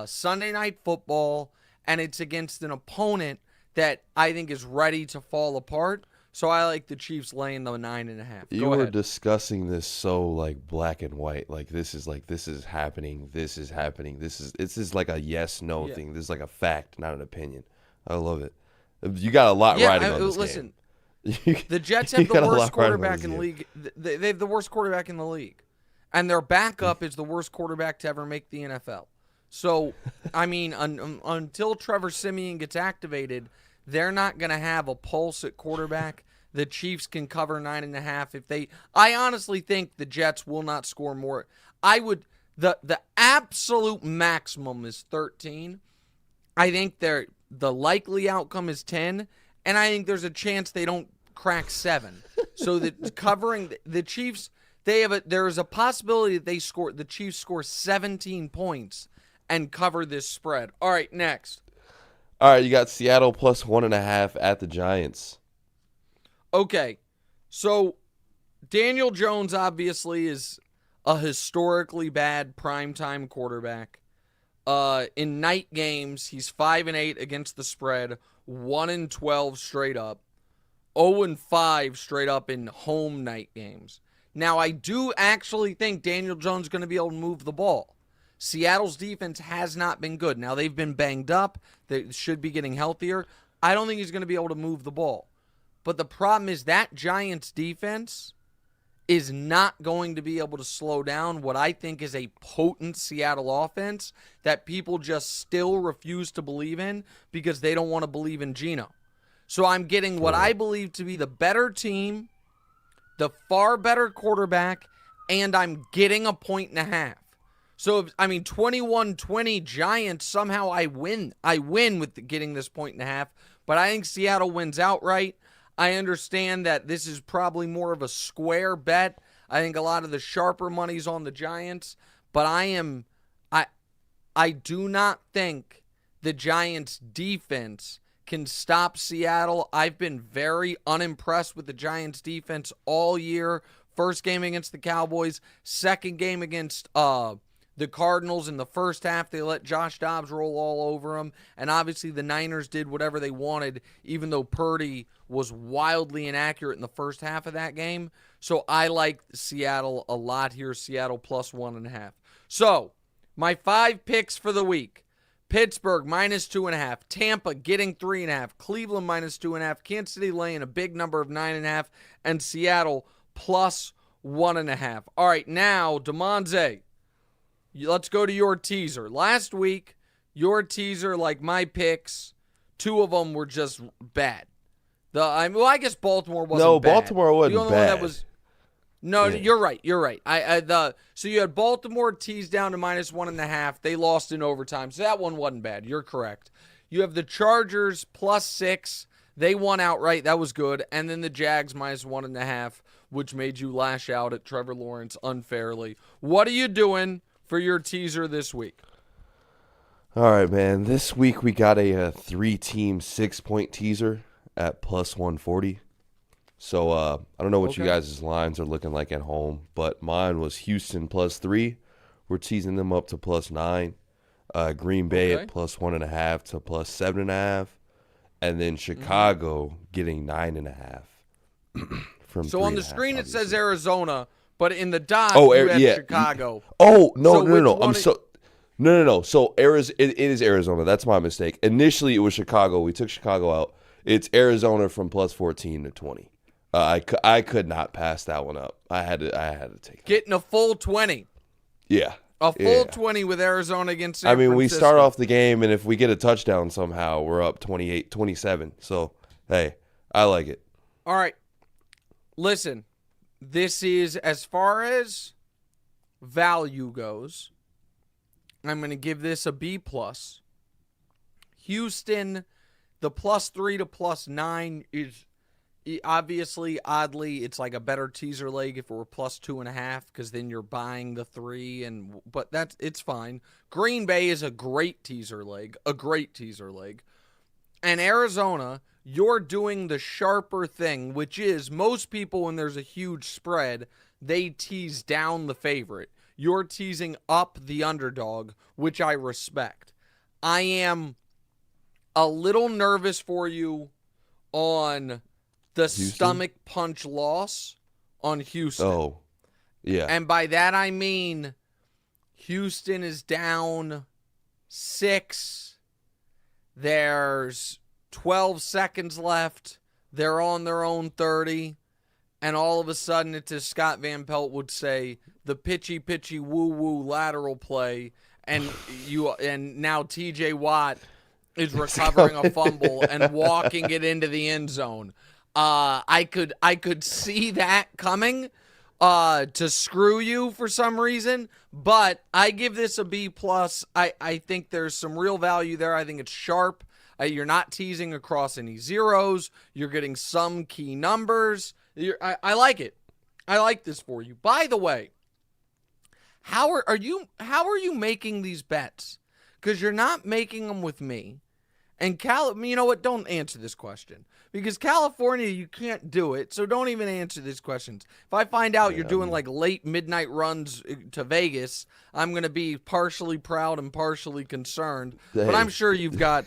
Sunday Night Football, and it's against an opponent that I think is ready to fall apart. So I like the Chiefs laying the 9.5. You were discussing this so like black and white. Like this is happening. This is happening. This is like a yes/no thing. This is like a fact, not an opinion. I love it. You got a lot riding on this listen, game. The Jets have the worst quarterback in the league. They have the worst quarterback in the league, and their backup is the worst quarterback to ever make the NFL. So, I mean, until Trevor Siemian gets activated, they're not going to have a pulse at quarterback. The Chiefs can cover 9.5 I honestly think the Jets will not score more. The absolute maximum is 13. I think the likely outcome is 10, and I think there's a chance they don't crack 7. So that covering the Chiefs, there is a possibility that the Chiefs score 17 points and cover this spread. All right, next. All right, you got Seattle plus 1.5 at the Giants. Okay, so Daniel Jones obviously is a historically bad primetime quarterback. In night games, he's 5-8 against the spread, 1-12 straight up, 0-5 straight up in home night games. Now, I do actually think Daniel Jones is going to be able to move the ball. Seattle's defense has not been good. Now, they've been banged up. They should be getting healthier. I don't think he's going to be able to move the ball. But the problem is that Giants defense is not going to be able to slow down what I think is a potent Seattle offense that people just still refuse to believe in because they don't want to believe in Geno. So I'm getting what I believe to be the better team, the far better quarterback, and I'm getting a 1.5. So, 21-20 Giants, somehow I win. I win with getting this 1.5, but I think Seattle wins outright. I understand that this is probably more of a square bet. I think a lot of the sharper money's on the Giants, but I do not think the Giants' defense can stop Seattle. I've been very unimpressed with the Giants' defense all year. First game against the Cowboys, second game against the Cardinals in the first half, they let Josh Dobbs roll all over them. And obviously the Niners did whatever they wanted, even though Purdy was wildly inaccurate in the first half of that game. So I like Seattle a lot here. Seattle plus 1.5. So my 5 picks for the week. Pittsburgh minus 2.5. Tampa getting 3.5. Cleveland minus 2.5. Kansas City laying a big number of 9.5. And Seattle plus 1.5. All right, now, Damonza. Let's go to your teaser. Last week, your teaser, like my picks, 2 of them were just bad. I guess Baltimore wasn't bad. No, Baltimore wasn't the only bad. One that was, You're right. So you had Baltimore teased down to minus 1.5. They lost in overtime, so that one wasn't bad. You're correct. You have the Chargers plus 6. They won outright. That was good. And then the Jags minus 1.5, which made you lash out at Trevor Lawrence unfairly. What are you doing for your teaser this week? All right, man. This week we got a 3-team 6-point teaser at plus 140. So I don't know what you guys' lines are looking like at home, but mine was Houston plus 3. We're teasing them up to plus 9. Green Bay at plus 1.5 to plus 7.5. And then Chicago getting 9.5 from So on the screen it says Arizona, But in the doc, Oh, you had yeah. Chicago. Oh, no, So no, which no. one No. So it is Arizona. That's my mistake. Initially, it was Chicago. We took Chicago out. It's Arizona from plus 14 to 20. I could not pass that one up. I had to take that. Getting a full 20. Yeah. A full 20 with Arizona against San Francisco. We start off the game, and if we get a touchdown somehow, we're up 28-27. So, hey, I like it. All right. Listen, this is, as far as value goes, I'm going to give this a B+. Houston, the +3 to +9 is obviously, oddly, it's like a better teaser leg if it were +2.5, because then you're buying the 3, but it's fine. Green Bay is a great teaser leg, And Arizona, you're doing the sharper thing, which is most people, when there's a huge spread, they tease down the favorite. You're teasing up the underdog, which I respect. I am a little nervous for you on the Houston? stomach punch loss on Houston. Oh, yeah. And by that I mean Houston is down 6. There's 12 seconds left. They're on their own 30. And all of a sudden, it's as Scott Van Pelt would say, the pitchy woo-woo lateral play. And now TJ Watt is recovering a fumble and walking it into the end zone. I could see that coming to screw you for some reason, but I give this a B+. I think there's some real value there. I think it's sharp. You're not teasing across any zeros. You're getting some key numbers. I like it. I like this for you. By the way, how are you making these bets? Because you're not making them with me. And you know what? Don't answer this question. Because California, you can't do it, so don't even answer these questions. If I find out you're doing like late midnight runs to Vegas, I'm going to be partially proud and partially concerned. Hey. But I'm sure you've got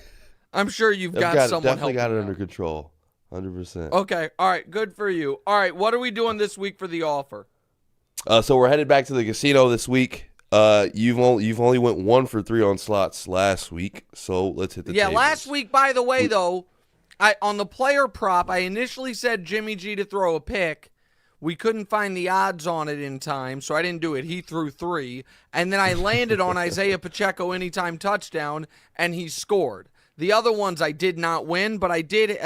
someone definitely helping got it out. under control. 100%. Okay. All right. Good for you. All right. What are we doing this week for the offer? So we're headed back to the casino this week. You've only went 1 for 3 on slots last week, so let's hit the tables. Last week, by the way, though, on the player prop, I initially said Jimmy G to throw a pick. We couldn't find the odds on it in time, so I didn't do it. He threw 3, and then I landed on Isaiah Pacheco anytime touchdown, and he scored. The other ones I did not win, but I did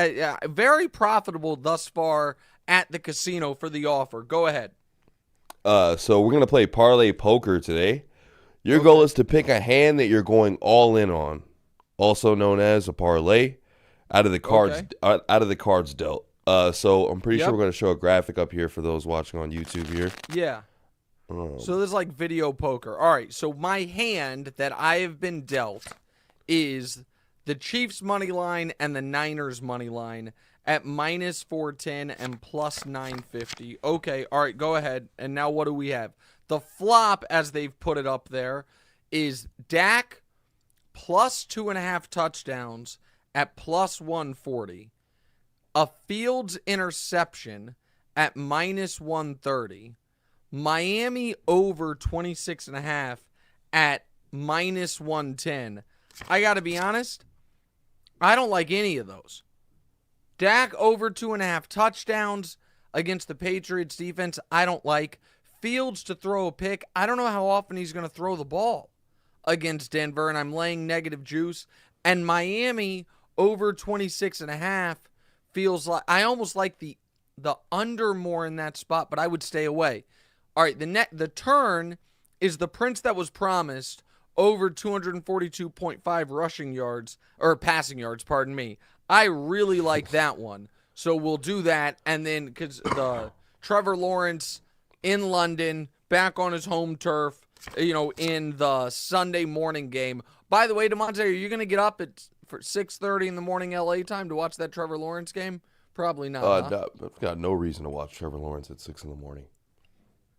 very profitable thus far at the casino for the offer. Go ahead. So we're going to play Parlay Poker today. Your goal is to pick a hand that you're going all in on, also known as a parlay, out of the cards dealt. So I'm pretty sure we're going to show a graphic up here for those watching on YouTube here. Yeah. So this is like video poker. All right, so my hand that I have been dealt is the Chiefs money line and the Niners money line at -410 and +950. Okay, all right, go ahead. And now what do we have? The flop, as they've put it up there, is Dak +2.5 touchdowns at +140. A Fields interception at -130. Miami over 26.5 at -110. I got to be honest, I don't like any of those. Dak over 2.5 touchdowns against the Patriots defense, I don't like. Fields to throw a pick, I don't know how often he's going to throw the ball against Denver, and I'm laying negative juice. And Miami over 26.5 feels like, I almost like the under more in that spot, but I would stay away. All right, the turn is the Prince that was promised over 242.5 rushing yards, or passing yards, pardon me. I really like that one. So we'll do that. And then, because the Trevor Lawrence in London, back on his home turf, in the Sunday morning game. By the way, Damonza, are you going to get up for 6:30 in the morning LA time to watch that Trevor Lawrence game? Probably not. I've got no reason to watch Trevor Lawrence at 6 in the morning.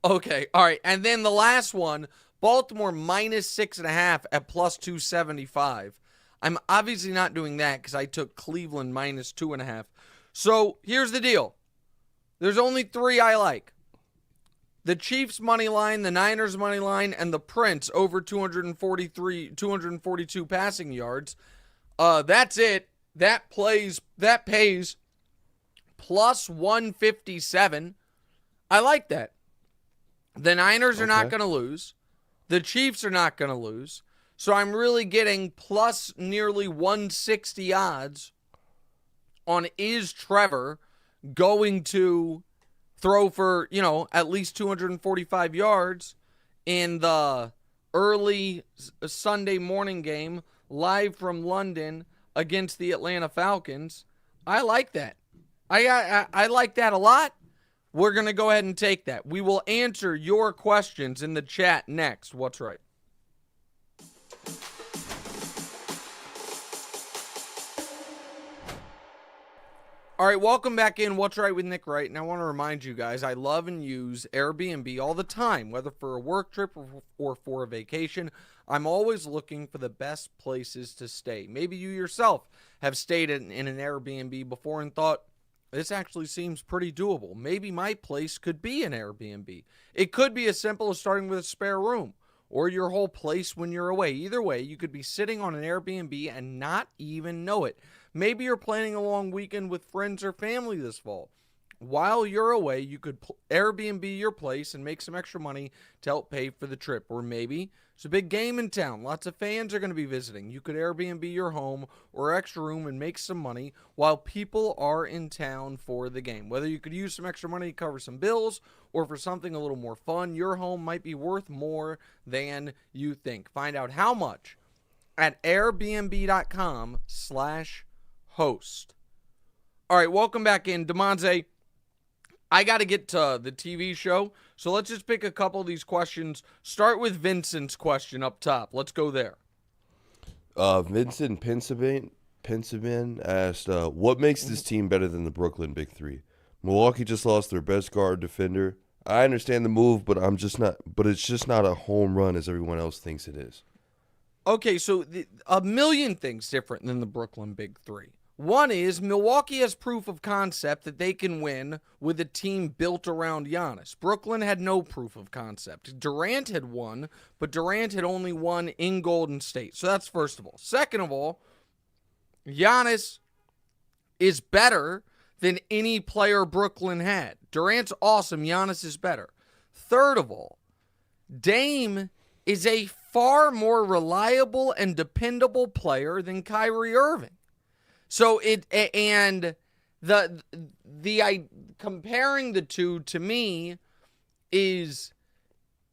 Okay, all right. And then the last one, Baltimore -6.5 at +275. I'm obviously not doing that because I took Cleveland -2.5. So here's the deal. There's only 3 I like. the Chiefs money line, the Niners money line, and the Prince over 242 passing yards. That's it. That pays plus 157. I like that. The Niners are not going to lose. The Chiefs are not going to lose. So I'm really getting plus nearly 160 odds on is Trevor going to throw for, at least 245 yards in the early Sunday morning game live from London against the Atlanta Falcons. I like that. I like that a lot. We're going to go ahead and take that. We will answer your questions in the chat next. What's right? All right, welcome back in What's Right with Nick Wright. And I want to remind you guys, I love and use Airbnb all the time, whether for a work trip or for a vacation. I'm always looking for the best places to stay. Maybe you yourself have stayed in an Airbnb before and thought, this actually seems pretty doable. Maybe my place could be an Airbnb. It could be as simple as starting with a spare room or your whole place when you're away. Either way, you could be sitting on an Airbnb and not even know it. Maybe you're planning a long weekend with friends or family this fall. While you're away, you could Airbnb your place and make some extra money to help pay for the trip. Or maybe it's a big game in town. Lots of fans are going to be visiting. You could Airbnb your home or extra room and make some money while people are in town for the game. Whether you could use some extra money to cover some bills or for something a little more fun, your home might be worth more than you think. Find out how much at airbnb.com/host. All right, welcome back in. Damonza, I got to get to the TV show, so let's just pick a couple of these questions. Start with Vincent's question up top. Let's go there. Vincent Pinsabin asked, what makes this team better than the Brooklyn Big Three? Milwaukee just lost their best guard defender. I understand the move, but it's just not a home run as everyone else thinks it is. Okay, so a million things different than the Brooklyn Big Three. One is Milwaukee has proof of concept that they can win with a team built around Giannis. Brooklyn had no proof of concept. Durant had won, but Durant had only won in Golden State. So that's first of all. Second of all, Giannis is better than any player Brooklyn had. Durant's awesome. Giannis is better. Third of all, Dame is a far more reliable and dependable player than Kyrie Irving. So comparing the two to me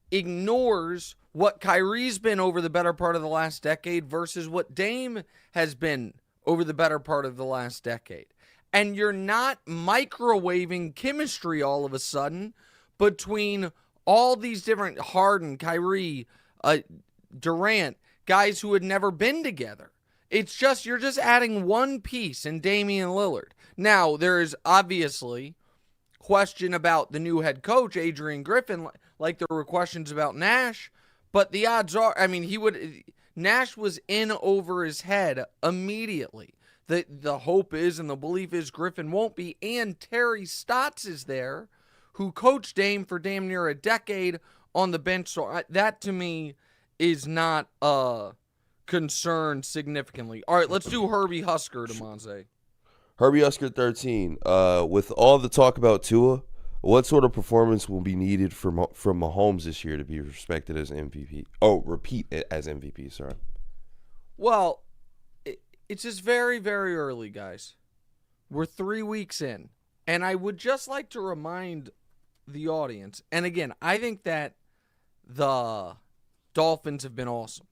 ignores what Kyrie's been over the better part of the last decade versus what Dame has been over the better part of the last decade. And you're not microwaving chemistry all of a sudden between all these different Harden, Kyrie, Durant, guys who had never been together. It's just, you're just adding one piece in Damian Lillard. Now, there is obviously question about the new head coach, Adrian Griffin, like there were questions about Nash, but the odds are, Nash was in over his head immediately. The hope is and the belief is Griffin won't be, and Terry Stotts is there, who coached Dame for damn near a decade on the bench, so that to me is not concerned significantly. All right, let's do Herbie Husker, Damonza. Herbie Husker 13. With all the talk about Tua, what sort of performance will be needed from Mahomes this year to be respected as MVP? Oh, repeat it as MVP, sorry. Well, it's just very, very early, guys. We're 3 weeks in. And I would just like to remind the audience, and again, I think that the Dolphins have been awesome.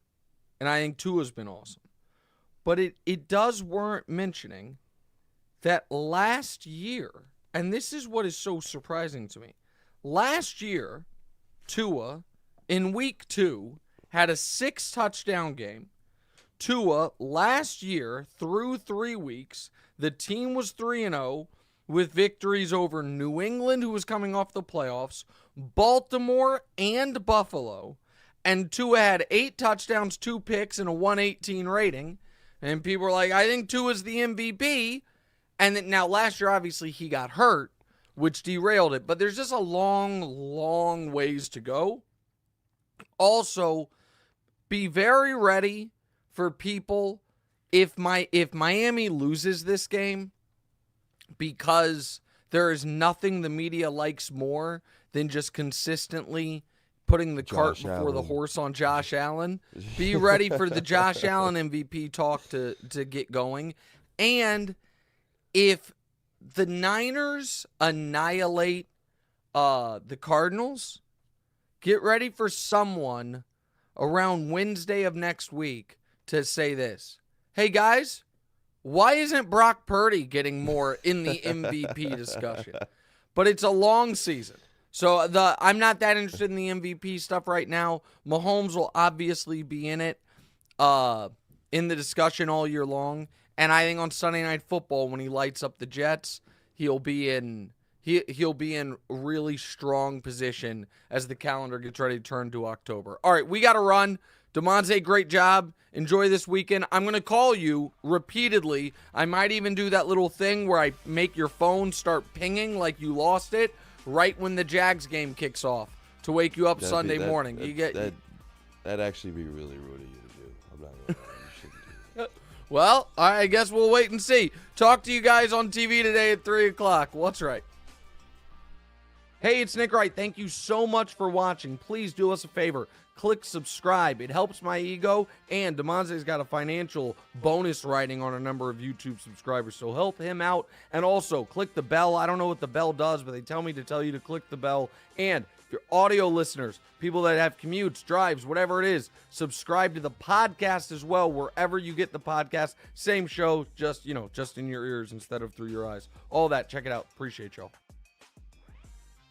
And I think Tua's been awesome. But it does warrant mentioning that last year, and this is what is so surprising to me, last year, Tua, in week 2, had a 6-touchdown game. Tua, last year, through 3 weeks, the team was 3-0 with victories over New England, who was coming off the playoffs, Baltimore, and Buffalo. And Tua had 8 touchdowns, 2 picks, and a 118 rating. And people were like, I think Tua's the MVP. And then, now last year, obviously, he got hurt. which derailed it. But there's just a long, long ways to go. Also, be very ready for people if Miami loses this game, because there is nothing the media likes more than just consistently putting the cart before the horse on Josh Allen. Be ready for the Josh Allen MVP talk to get going. And if the Niners annihilate the Cardinals, get ready for someone around Wednesday of next week to say this. Hey, guys, why isn't Brock Purdy getting more in the MVP discussion? But it's a long season. So I'm not that interested in the MVP stuff right now. Mahomes will obviously be in it, in the discussion all year long. And I think on Sunday Night Football, when he lights up the Jets, he'll be in really strong position as the calendar gets ready to turn to October. All right, we got to run. Damonza, great job. Enjoy this weekend. I'm going to call you repeatedly. I might even do that little thing where I make your phone start pinging like you lost it right when the Jags game kicks off to wake you up Sunday morning. That'd actually be really rude of you to do. I'm not going to lie. You shouldn't do that. Well, I guess we'll wait and see. Talk to you guys on TV today at 3 o'clock. What's right? Hey, it's Nick Wright. Thank you so much for watching. Please do us a favor. Click subscribe. It helps my ego, and Damonza's got a financial bonus writing on a number of YouTube subscribers, so help him out. And also, click the bell. I don't know what the bell does, but they tell me to tell you to click the bell. And if you're audio listeners, people that have commutes, drives, whatever it is, subscribe to the podcast as well, wherever you get the podcast. Same show, just in your ears instead of through your eyes. All that. Check it out. Appreciate y'all.